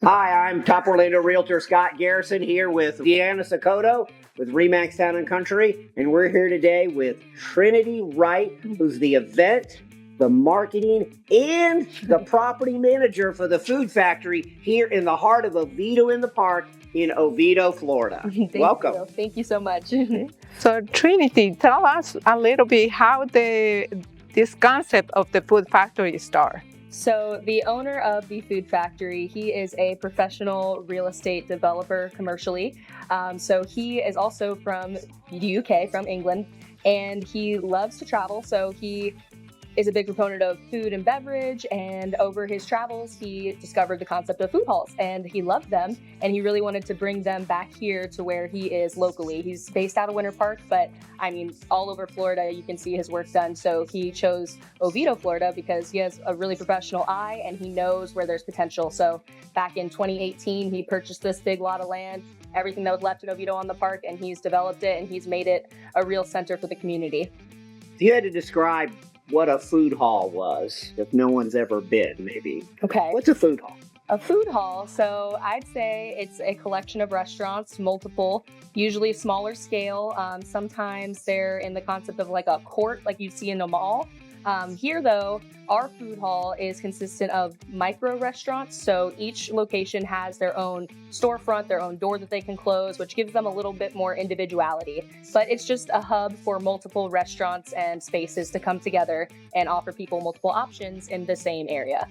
Hi, I'm top Orlando Realtor Scott Garrison here with Diana Sacoto with Remax Town & Country, and we're here today with Trinity Wright, who's the event, the marketing, and the property manager for the Food Factory here in the heart of Oviedo in the Park in Oviedo, Florida. Welcome. You. Thank you so much. So Trinity, tell us a little bit how this concept of the Food Factory started. So the owner of the Food Factory, he is a professional real estate developer commercially. So he is also from the UK, from England, and he loves to travel. So he is a big proponent of food and beverage, and over his travels he discovered the concept of food halls and he loved them, and he really wanted to bring them back here to where he is locally. He's based out of Winter Park, but I mean all over Florida you can see his work done. So he chose Oviedo, Florida because he has a really professional eye and he knows where there's potential. So back in 2018 he purchased this big lot of land, everything that was left in Oviedo on the park, and he's developed it and he's made it a real center for the community. If you had to describe what a food hall was, if no one's ever been, maybe. Okay. What's a food hall? A food hall, so I'd say it's a collection of restaurants, multiple, usually smaller scale. Sometimes they're in the concept of like a court, like you'd see in a mall. Here though, our food hall is consistent of micro restaurants. So each location has their own storefront, their own door that they can close, which gives them a little bit more individuality. But it's just a hub for multiple restaurants and spaces to come together and offer people multiple options in the same area.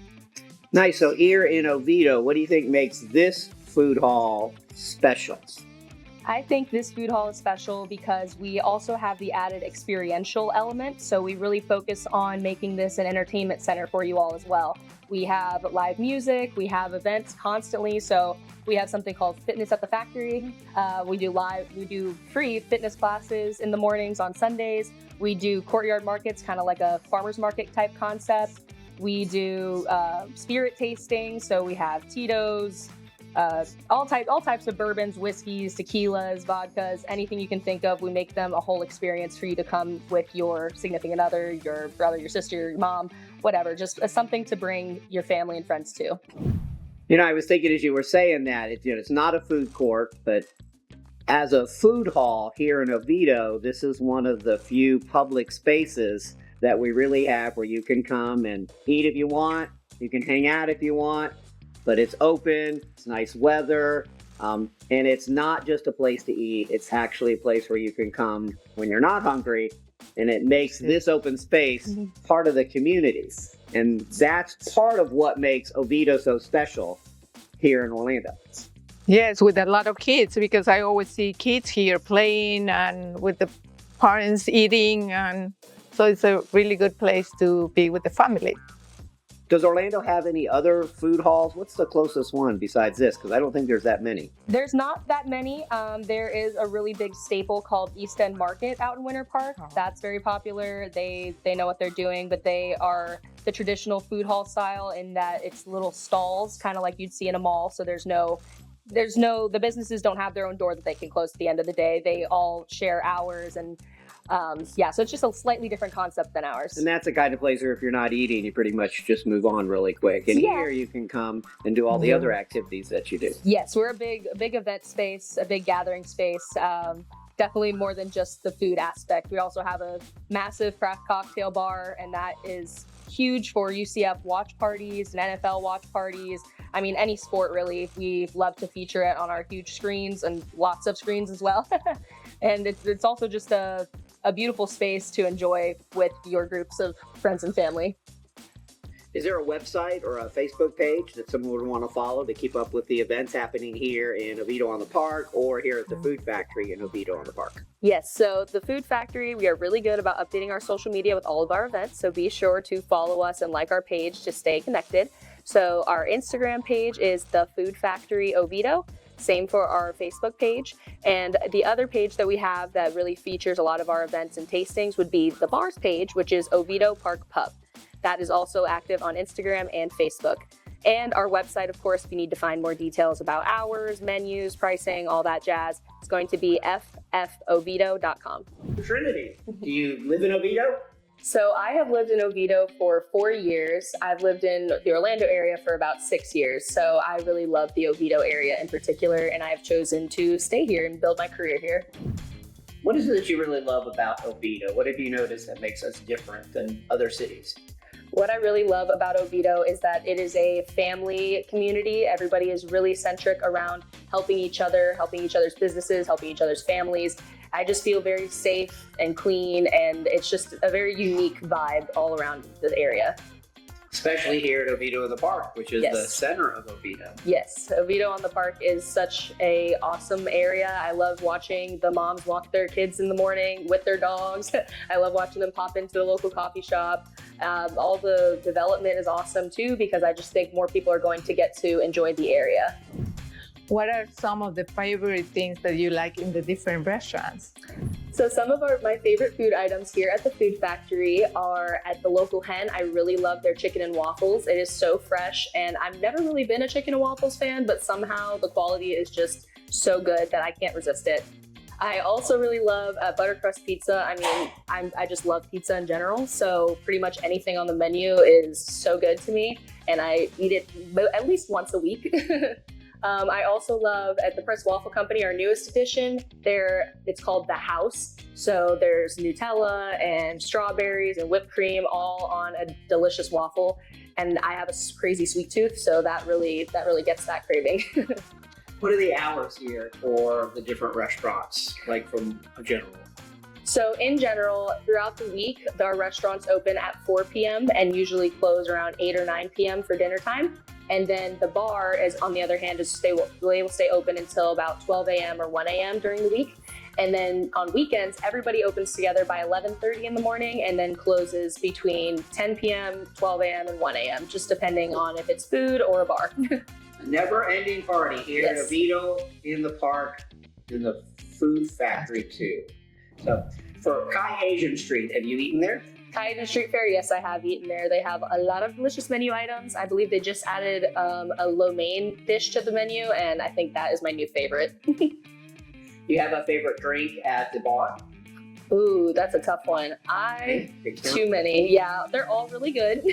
Nice. So here in Oviedo, what do you think makes this food hall special? I think this food hall is special because we also have the added experiential element. So we really focus on making this an entertainment center for you all as well. We have live music, we have events constantly. So we have something called Fitness at the Factory. We do free fitness classes in the mornings on Sundays. We do courtyard markets, kind of like a farmer's market type concept. We do spirit tasting. So we have Tito's, all types of bourbons, whiskeys, tequilas, vodkas, anything you can think of. We make them a whole experience for you to come with your significant other, your brother, your sister, your mom, whatever, just something to bring your family and friends to. You know, I was thinking as you were saying that, it's not a food court, but as a food hall here in Oviedo, this is one of the few public spaces that we really have where you can come and eat if you want, you can hang out if you want, but it's open, it's nice weather, and it's not just a place to eat, it's actually a place where you can come when you're not hungry, and it makes this open space part of the community. And that's part of what makes Oviedo so special here in Orlando. Yes, with a lot of kids, because I always see kids here playing and with the parents eating, and so it's a really good place to be with the family. Does Orlando have any other food halls? What's the closest one besides this? Because I don't think there's that many. There's not that many. There is a really big staple called East End Market out in Winter Park. That's very popular. They know what they're doing, but they are the traditional food hall style in that it's little stalls, kind of like you'd see in a mall. So the businesses don't have their own door that they can close at the end of the day. They all share hours and so it's just a slightly different concept than ours. And that's the kind of place where if you're not eating, you pretty much just move on really quick. And here you can come and do all the other activities that you do. Yes, we're a big event space, a big gathering space. Definitely more than just the food aspect. We also have a massive craft cocktail bar, and that is huge for UCF watch parties and NFL watch parties. I mean, any sport really. We love to feature it on our huge screens and lots of screens as well. And it's also just a beautiful space to enjoy with your groups of friends and family. Is there a website or a Facebook page that someone would want to follow to keep up with the events happening here in Oviedo on the Park or here at the Food Factory in Oviedo on the Park? Yes, so the Food Factory, we are really good about updating our social media with all of our events, so be sure to follow us and like our page to stay connected. So our Instagram page is The Food Factory Oviedo. Same for our Facebook page. And the other page that we have that really features a lot of our events and tastings would be the bars page, which is Oviedo Park Pub. That is also active on Instagram and Facebook. And our website, of course, if you need to find more details about hours, menus, pricing, all that jazz, it's going to be ffoviedo.com. Trinity, do you live in Oviedo? So I have lived in Oviedo for 4 years. I've lived in the Orlando area for about 6 years. So I really love the Oviedo area in particular, and I've chosen to stay here and build my career here. What is it that you really love about Oviedo? What have you noticed that makes us different than other cities? What I really love about Oviedo is that it is a family community. Everybody is really centric around helping each other, helping each other's businesses, helping each other's families. I just feel very safe and clean, and it's just a very unique vibe all around the area. Especially here at Oviedo in the Park, which is Yes. the center of Oviedo. Yes, Oviedo on the Park is such a awesome area. I love watching the moms walk their kids in the morning with their dogs. I love watching them pop into the local coffee shop. All the development is awesome too, because I just think more people are going to get to enjoy the area. What are some of the favorite things that you like in the different restaurants? So some of my favorite food items here at the Food Factory are at the local hen. I really love their chicken and waffles. It is so fresh, and I've never really been a chicken and waffles fan, but somehow the quality is just so good that I can't resist it. I also really love buttercrust pizza. I mean, I just love pizza in general, so pretty much anything on the menu is so good to me, and I eat it at least once a week. I also love at the Press Waffle Company, our newest addition. It's called The House. So there's Nutella and strawberries and whipped cream all on a delicious waffle. And I have a crazy sweet tooth, so that really gets that craving. What are the hours here for the different restaurants, like from a general? So in general, throughout the week, our restaurants open at 4 p.m. and usually close around 8 or 9 p.m. for dinner time. And then the bar is, on the other hand, they will stay open until about 12 a.m. or 1 a.m. during the week. And then on weekends, everybody opens together by 11:30 in the morning and then closes between 10 p.m., 12 a.m., and 1 a.m., just depending on if it's food or a bar. A never-ending party here at Yes. Oviedo in the Park, in the Food Factory too. So for Caucasian Street, have you eaten there? Cayenne Street Fair, yes, I have eaten there. They have a lot of delicious menu items. I believe they just added a lo mein dish to the menu, and I think that is my new favorite. You have a favorite drink at the bar? Ooh, that's a tough one. Too many. Yeah, they're all really good.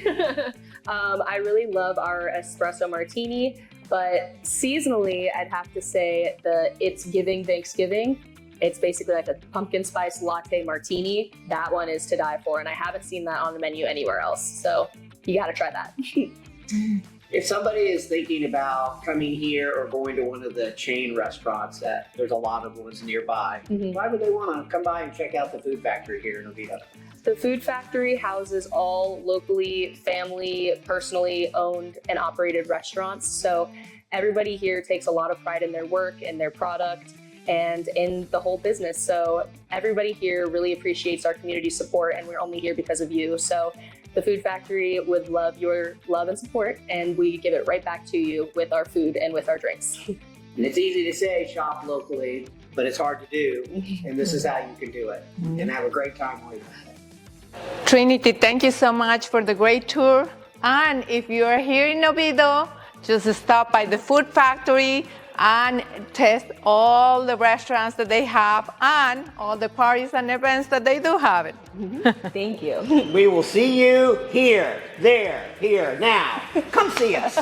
I really love our espresso martini, but seasonally, I'd have to say the It's Giving Thanksgiving. It's basically like a pumpkin spice latte martini. That one is to die for, and I haven't seen that on the menu anywhere else. So you gotta try that. If somebody is thinking about coming here or going to one of the chain restaurants, that there's a lot of ones nearby, why would they want to come by and check out the Food Factory here in Oviedo? The Food Factory houses all locally, family, personally owned and operated restaurants. So everybody here takes a lot of pride in their work and their product and in the whole business. So everybody here really appreciates our community support, and we're only here because of you. So the Food Factory would love your love and support, and we give it right back to you with our food and with our drinks. And it's easy to say shop locally, but it's hard to do. And this is how you can do it and have a great time with it. Trinity, thank you so much for the great tour. And if you are here in Oviedo, just stop by the Food Factory and test all the restaurants that they have and all the parties and events that they do have it. Thank you. We will see you here, there, here, now. Come see us.